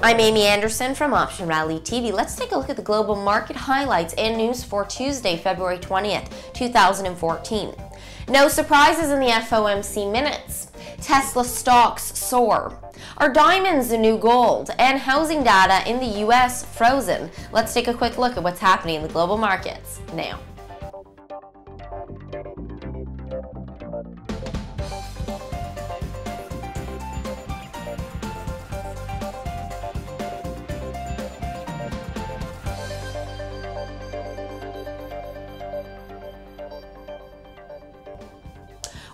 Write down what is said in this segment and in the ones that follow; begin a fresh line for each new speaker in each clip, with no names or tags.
I'm Amy Anderson from Option Rally TV. Let's take a look at the global market highlights and news for Tuesday, February 20th, 2014. No surprises in the FOMC minutes. Tesla stocks soar. Are diamonds the new gold? And housing data in the US frozen? Let's take a quick look at what's happening in the global markets now.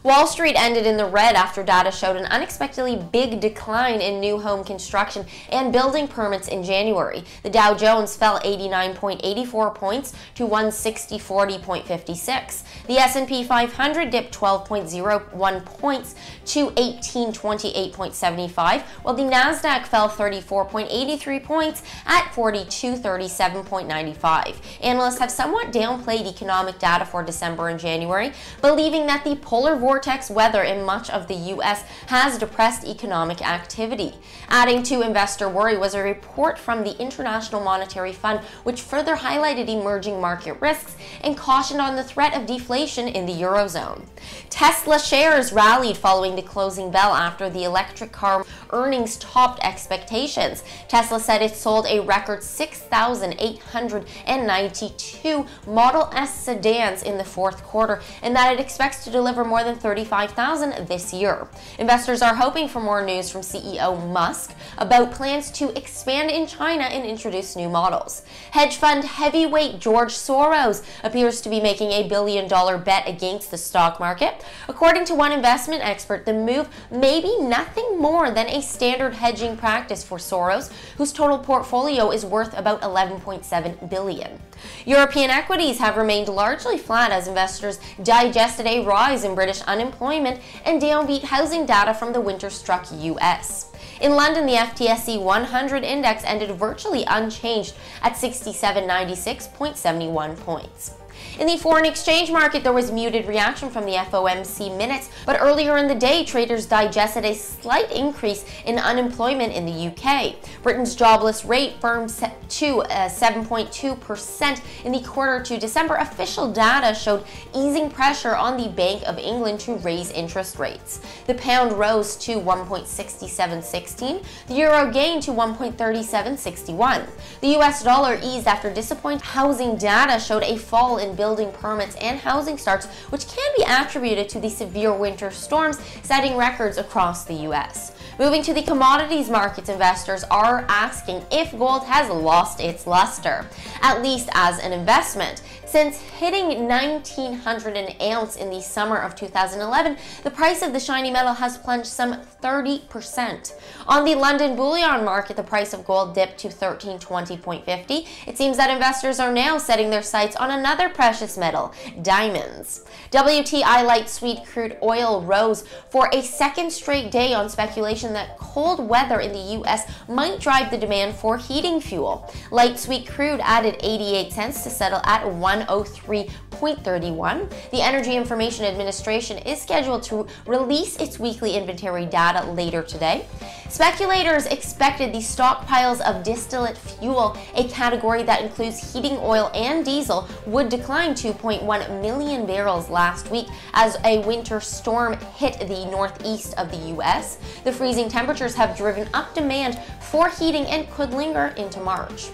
Wall Street ended in the red after data showed an unexpectedly big decline in new home construction and building permits in January. The Dow Jones fell 89.84 points to 160.40.56. The S&P 500 dipped 12.01 points to 1828.75, while the Nasdaq fell 34.83 points at 4237.95. Analysts have somewhat downplayed economic data for December and January, believing that the polar vortex weather in much of the U.S. has depressed economic activity. Adding to investor worry was a report from the International Monetary Fund, which further highlighted emerging market risks and cautioned on the threat of deflation in the Eurozone. Tesla shares rallied following the closing bell after the electric car earnings topped expectations. Tesla said it sold a record 6,892 Model S sedans in the fourth quarter and that it expects to deliver more than 35,000 this year. Investors are hoping for more news from CEO Musk about plans to expand in China and introduce new models. Hedge fund heavyweight George Soros appears to be making a billion-dollar bet against the stock market. According to one investment expert, the move may be nothing more than a standard hedging practice for Soros, whose total portfolio is worth about $11.7 billion. European equities have remained largely flat as investors digested a rise in British unemployment and downbeat housing data from the winter-struck U.S. In London, the FTSE 100 index ended virtually unchanged at 6796.71 points. In the foreign exchange market, there was muted reaction from the FOMC minutes, but earlier in the day, traders digested a slight increase in unemployment in the UK. Britain's jobless rate firmed to 7.2% in the quarter to December. Official data showed easing pressure on the Bank of England to raise interest rates. The pound rose to 1.6716, the euro gained to 1.3761. The US dollar eased after disappointing housing data showed a fall in building permits and housing starts, which can be attributed to the severe winter storms setting records across the U.S. Moving to the commodities markets, investors are asking if gold has lost its luster, at least as an investment. Since hitting $1,900 an ounce in the summer of 2011, the price of the shiny metal has plunged some 30%. On the London bullion market, the price of gold dipped to $1320.50. It seems that investors are now setting their sights on another precious metal, diamonds. WTI light sweet crude oil rose for a second straight day on speculation that cold weather in the U.S. might drive the demand for heating fuel. Light sweet crude added 88 cents to settle at 103.31. The Energy Information Administration is scheduled to release its weekly inventory data later today. Speculators expected the stockpiles of distillate fuel, a category that includes heating oil and diesel, would decline 2.1 million barrels last week as a winter storm hit the northeast of the U.S. The freezing temperatures have driven up demand for heating and could linger into March.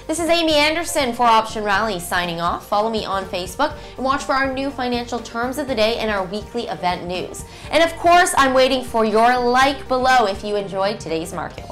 This is Amy Anderson for Option Rally signing off. Follow me on Facebook and watch for our new financial terms of the day and our weekly event news. And of course, I'm waiting for your like below if you enjoyed today's market.